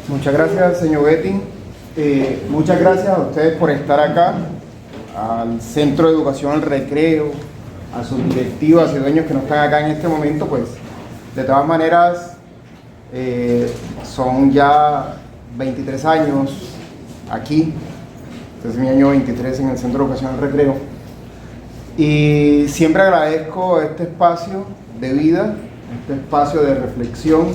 Muchas gracias, señor Betty. Muchas gracias a ustedes por estar acá, al Centro de Educación al Recreo, a sus directivas y dueños que no están acá en este momento. Pues de todas maneras son ya 23 años aquí. Este es mi año 23 en el Centro de Educación al Recreo, y siempre agradezco este espacio de vida, este espacio de reflexión,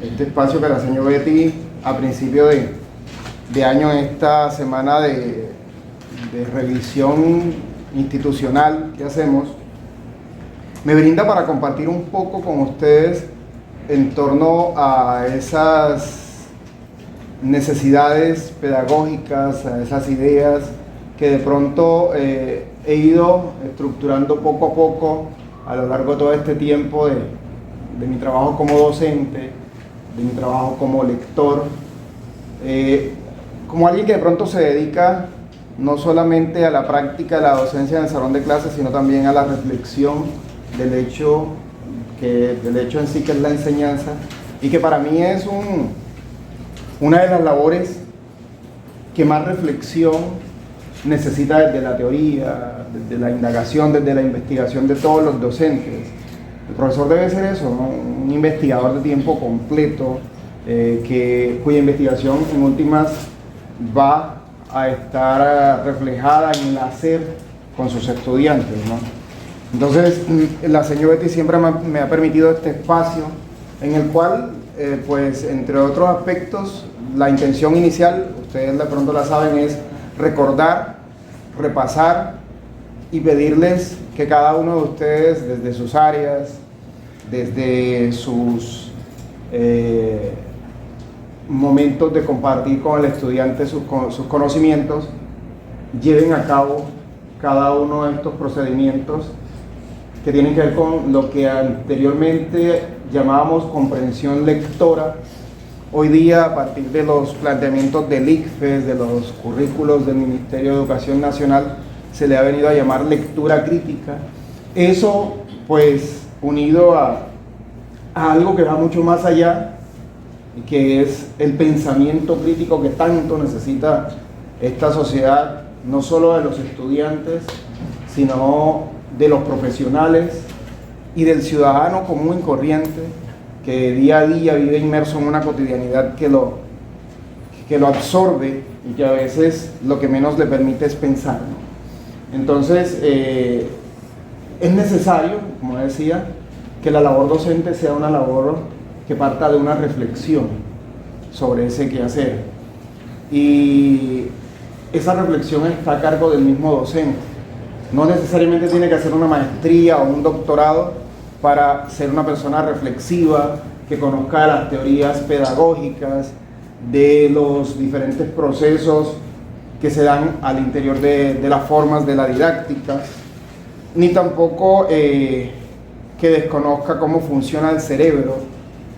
este espacio que la señora Betty a principio de año, en esta semana de revisión institucional que hacemos, me brinda para compartir un poco con ustedes en torno a esas necesidades pedagógicas, a esas ideas que de pronto he ido estructurando poco a poco a lo largo de todo este tiempo de mi trabajo como docente, de mi trabajo como lector, como alguien que de pronto se dedica no solamente a la práctica de la docencia en el salón de clases, sino también a la reflexión del hecho en sí, que es la enseñanza, y que para mí es una de las labores que más reflexión necesita desde la teoría, desde la indagación, desde la investigación de todos los docentes. El profesor debe ser eso, ¿no? Un investigador de tiempo completo, cuya investigación en últimas va a estar reflejada en el hacer con sus estudiantes, ¿no? Entonces, la señora Betty siempre me ha permitido este espacio en el cual, pues, entre otros aspectos, la intención inicial, ustedes de pronto la saben, es recordar, repasar y pedirles que cada uno de ustedes, desde sus áreas, desde sus momentos de compartir con el estudiante sus conocimientos, lleven a cabo cada uno de estos procedimientos que tienen que ver con lo que anteriormente llamábamos comprensión lectora. Hoy día, a partir de los planteamientos del ICFES, de los currículos del Ministerio de Educación Nacional, se le ha venido a llamar lectura crítica. Eso, pues, unido a algo que va mucho más allá, que es el pensamiento crítico que tanto necesita esta sociedad, no solo de los estudiantes, sino de los profesionales y del ciudadano común y corriente, que día a día vive inmerso en una cotidianidad que lo absorbe y que a veces lo que menos le permite es pensar, ¿no? Entonces, es necesario, como decía, que la labor docente sea una labor que parta de una reflexión sobre ese quehacer. Y esa reflexión está a cargo del mismo docente. No necesariamente tiene que hacer una maestría o un doctorado para ser una persona reflexiva, que conozca las teorías pedagógicas, de los diferentes procesos que se dan al interior de las formas de la didáctica, ni tampoco que desconozca cómo funciona el cerebro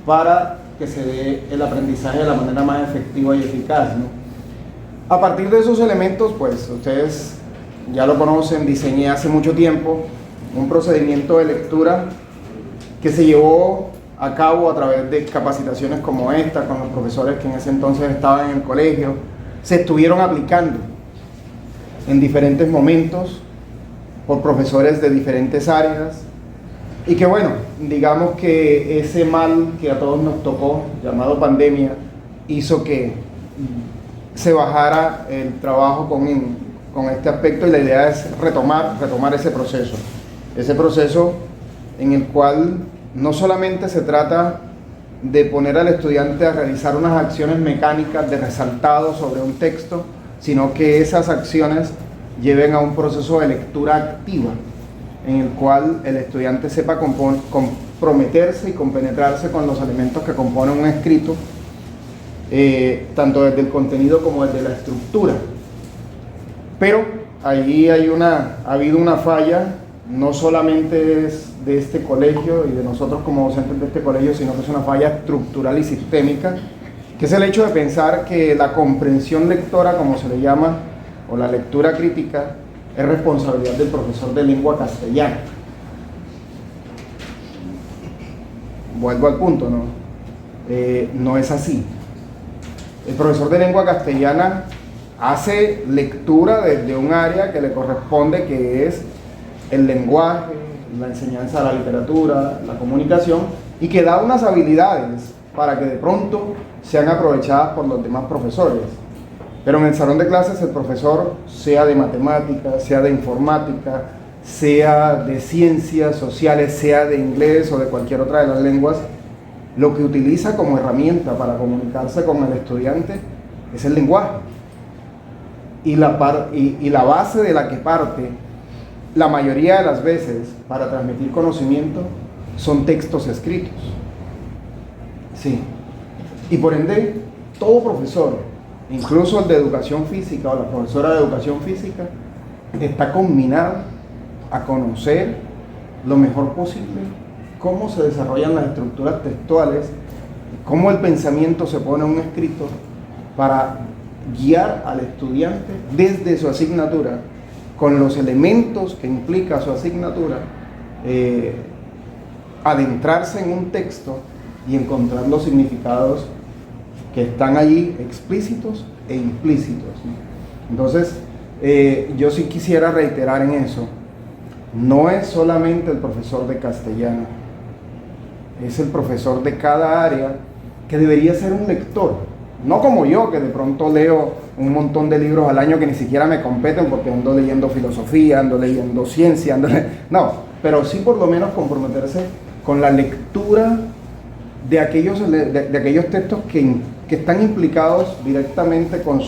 para que se dé el aprendizaje de la manera más efectiva y eficaz, ¿no? A partir de esos elementos, pues ustedes ya lo conocen, diseñé hace mucho tiempo un procedimiento de lectura que se llevó a cabo a través de capacitaciones como esta, con los profesores que en ese entonces estaban en el colegio. Se estuvieron aplicando en diferentes momentos por profesores de diferentes áreas, y que bueno, digamos que ese mal que a todos nos tocó, llamado pandemia, hizo que se bajara el trabajo con este aspecto, y la idea es retomar ese proceso en el cual no solamente se trata de poner al estudiante a realizar unas acciones mecánicas de resaltado sobre un texto, sino que esas acciones lleven a un proceso de lectura activa, en el cual el estudiante sepa comprometerse y compenetrarse con los elementos que componen un escrito, tanto desde el contenido como desde la estructura. Pero ahí ha habido una falla, no solamente es de este colegio y de nosotros como docentes de este colegio, sino que es una falla estructural y sistémica, que es el hecho de pensar que la comprensión lectora, como se le llama, o la lectura crítica, es responsabilidad del profesor de lengua castellana. Vuelvo al punto, ¿no? No es así. El profesor de lengua castellana hace lectura desde un área que le corresponde, que es el lenguaje, la enseñanza de la literatura, la comunicación, y que da unas habilidades para que de pronto sean aprovechadas por los demás profesores. Pero en el salón de clases el profesor, sea de matemáticas, sea de informática, sea de ciencias sociales, sea de inglés o de cualquier otra de las lenguas, lo que utiliza como herramienta para comunicarse con el estudiante es el lenguaje. Y la base de la que parte la mayoría de las veces para transmitir conocimiento son textos escritos. Sí. Y por ende, todo profesor, incluso el de educación física o la profesora de educación física, está combinado a conocer lo mejor posible cómo se desarrollan las estructuras textuales, cómo el pensamiento se pone en un escrito para guiar al estudiante desde su asignatura, con los elementos que implica su asignatura, adentrarse en un texto y encontrar los significados que están allí explícitos e implícitos, ¿no? Entonces, yo sí quisiera reiterar en eso, no es solamente el profesor de castellano, es el profesor de cada área que debería ser un lector, no como yo, que de pronto leo un montón de libros al año que ni siquiera me competen porque ando leyendo filosofía, ando leyendo ciencia, no, pero sí por lo menos comprometerse con la lectura de aquellos textos que están implicados directamente con el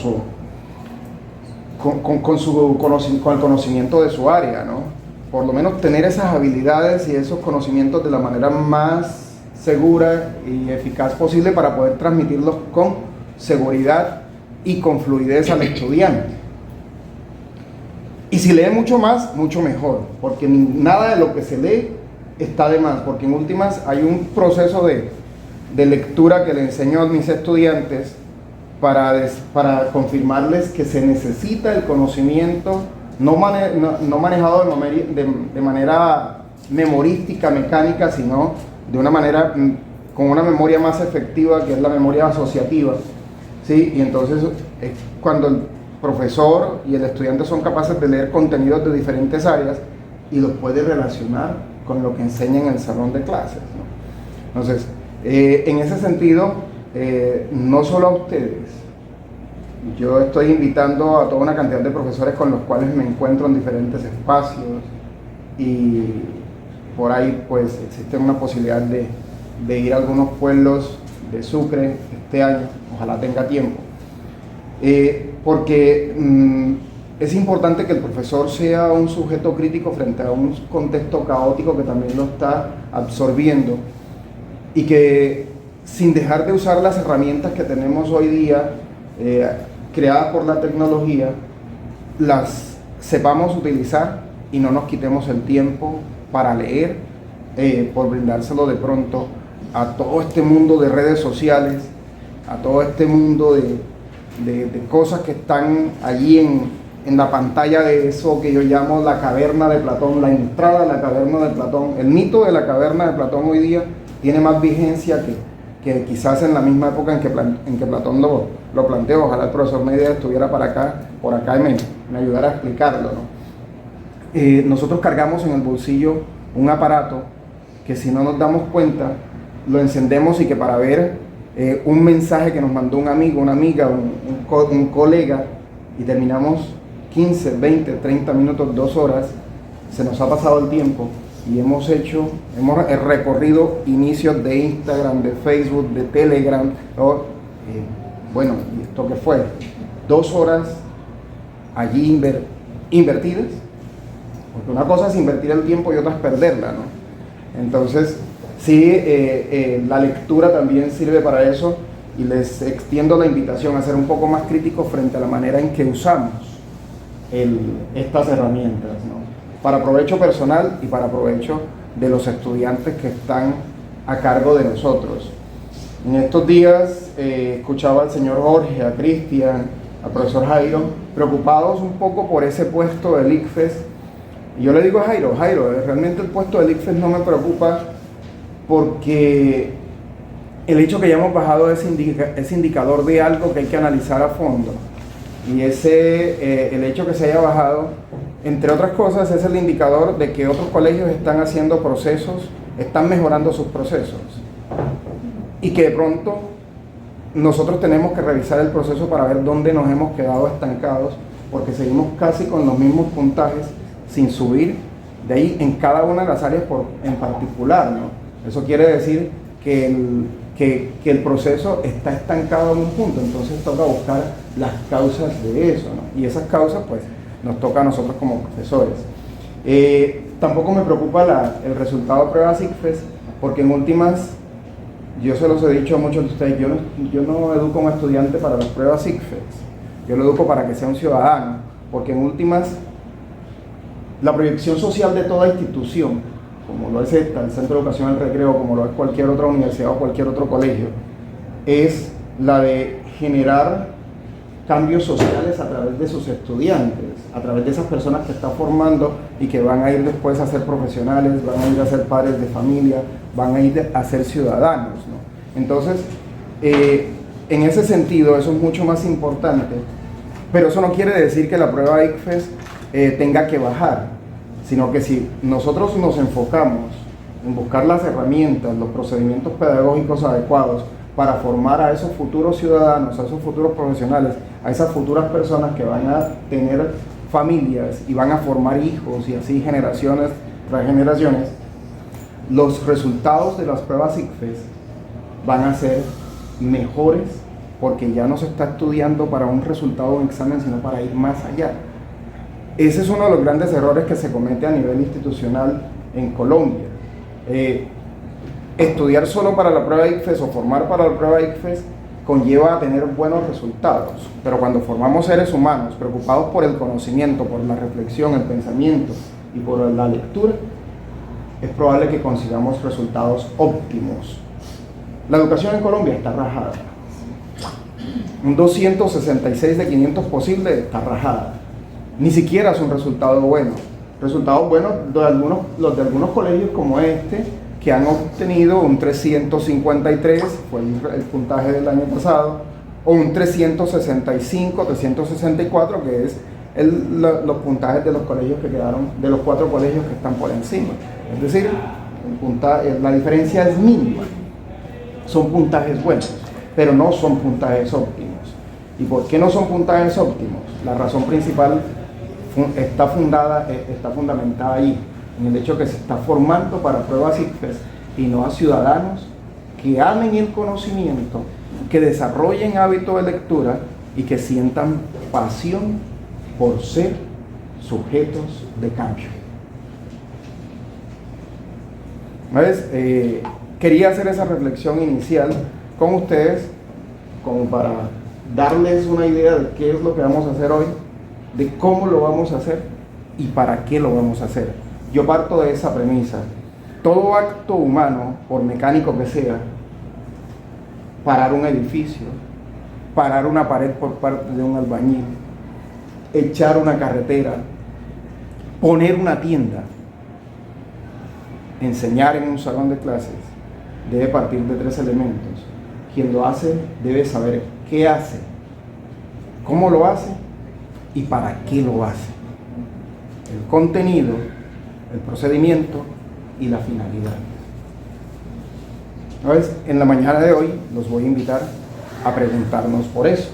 conocimiento de su área, ¿no? Por lo menos tener esas habilidades y esos conocimientos de la manera más segura y eficaz posible para poder transmitirlos con seguridad y con fluidez al estudiante. Y si lee mucho más, mucho mejor, porque nada de lo que se lee está de más, porque en últimas hay un proceso de lectura que le enseño a mis estudiantes para confirmarles que se necesita el conocimiento no manejado de manera memorística, mecánica, sino de una manera con una memoria más efectiva, que es la memoria asociativa, ¿sí? Y entonces es cuando el profesor y el estudiante son capaces de leer contenidos de diferentes áreas y los puede relacionar con lo que enseña en el salón de clases, ¿no? Entonces, en ese sentido, no solo a ustedes, yo estoy invitando a toda una cantidad de profesores con los cuales me encuentro en diferentes espacios y por ahí pues existe una posibilidad de ir a algunos pueblos de Sucre este año, ojalá tenga tiempo, porque es importante que el profesor sea un sujeto crítico frente a un contexto caótico que también lo está absorbiendo y que sin dejar de usar las herramientas que tenemos hoy día, creadas por la tecnología, las sepamos utilizar y no nos quitemos el tiempo para leer, por brindárselo de pronto a todo este mundo de redes sociales, a todo este mundo de cosas que están allí en la pantalla de eso que yo llamo la caverna de Platón, la entrada a la caverna de Platón. El mito de la caverna de Platón hoy día tiene más vigencia que quizás en la misma época en que Platón lo planteó. Ojalá el profesor Media estuviera por acá y me ayudara a explicarlo, ¿no? Nosotros cargamos en el bolsillo un aparato que, si no nos damos cuenta, lo encendemos y que para ver un mensaje que nos mandó un amigo, una amiga, un colega, y terminamos 15, 20, 30 minutos, 2 horas, se nos ha pasado el tiempo y hemos recorrido inicios de Instagram, de Facebook, de Telegram, ¿no? Bueno, ¿esto qué fue? 2 horas allí invertidas, porque una cosa es invertir el tiempo y otra es perderla, ¿no? Entonces, sí, la lectura también sirve para eso, y les extiendo la invitación a ser un poco más críticos frente a la manera en que usamos estas herramientas, ¿no? Para provecho personal y para provecho de los estudiantes que están a cargo de nosotros. En estos días escuchaba al señor Jorge, a Cristian, al profesor Jairo, preocupados un poco por ese puesto del ICFES. Y yo le digo a Jairo, realmente el puesto del ICFES no me preocupa, porque el hecho que ya hemos bajado ese indicador de algo que hay que analizar a fondo, y el hecho que se haya bajado, entre otras cosas, es el indicador de que otros colegios están haciendo procesos, están mejorando sus procesos, y que de pronto nosotros tenemos que revisar el proceso para ver dónde nos hemos quedado estancados, porque seguimos casi con los mismos puntajes sin subir de ahí en cada una de las áreas en particular, ¿no? Eso quiere decir que el proceso está estancado en un punto, entonces toca buscar las causas de eso, ¿no? Y esas causas pues nos toca a nosotros como profesores. Tampoco me preocupa el resultado de pruebas ICFES, porque en últimas, yo se los he dicho a muchos de ustedes, yo no educo a un estudiante para las pruebas ICFES, yo lo educo para que sea un ciudadano, porque en últimas, la proyección social de toda institución, como lo es el Centro de Educación del Recreo, como lo es cualquier otra universidad o cualquier otro colegio, es la de generar cambios sociales a través de sus estudiantes, a través de esas personas que está formando y que van a ir después a ser profesionales, van a ir a ser padres de familia, van a ir a ser ciudadanos, ¿no? Entonces, en ese sentido, eso es mucho más importante, pero eso no quiere decir que la prueba ICFES tenga que bajar, sino que si nosotros nos enfocamos en buscar las herramientas, los procedimientos pedagógicos adecuados para formar a esos futuros ciudadanos, a esos futuros profesionales, a esas futuras personas que van a tener familias y van a formar hijos y así generaciones tras generaciones, los resultados de las pruebas ICFES van a ser mejores, porque ya no se está estudiando para un resultado de un examen, sino para ir más allá. Ese es uno de los grandes errores que se comete a nivel institucional en Colombia. Estudiar solo para la prueba ICFES o formar para la prueba ICFES conlleva a tener buenos resultados, pero cuando formamos seres humanos preocupados por el conocimiento, por la reflexión, el pensamiento y por la lectura, es probable que consigamos resultados óptimos. La educación en Colombia está rajada. Un 266 de 500 posible está rajada. Ni siquiera es un resultado bueno. Resultados buenos los de algunos colegios como este, que han obtenido un 353, fue el puntaje del año pasado, o un 365, 364, que es los puntajes de los colegios que quedaron, de los 4 colegios que están por encima. Es decir, la diferencia es mínima. Son puntajes buenos, pero no son puntajes óptimos. ¿Y por qué no son puntajes óptimos? La razón principal está fundamentada ahí, en el hecho que se está formando para pruebas ICFES y no a ciudadanos que amen el conocimiento, que desarrollen hábito de lectura y que sientan pasión por ser sujetos de cambio. ¿Ves? Quería hacer esa reflexión inicial con ustedes como para darles una idea de qué es lo que vamos a hacer hoy, de cómo lo vamos a hacer y para qué lo vamos a hacer. Yo parto de esa premisa. Todo acto humano, por mecánico que sea, parar un edificio, parar una pared por parte de un albañil, echar una carretera, poner una tienda, enseñar en un salón de clases, debe partir de 3 elementos. Quien lo hace debe saber qué hace, cómo lo hace y para qué lo hace. El contenido, el procedimiento y la finalidad. ¿Sabes? En la mañana de hoy los voy a invitar a preguntarnos por eso.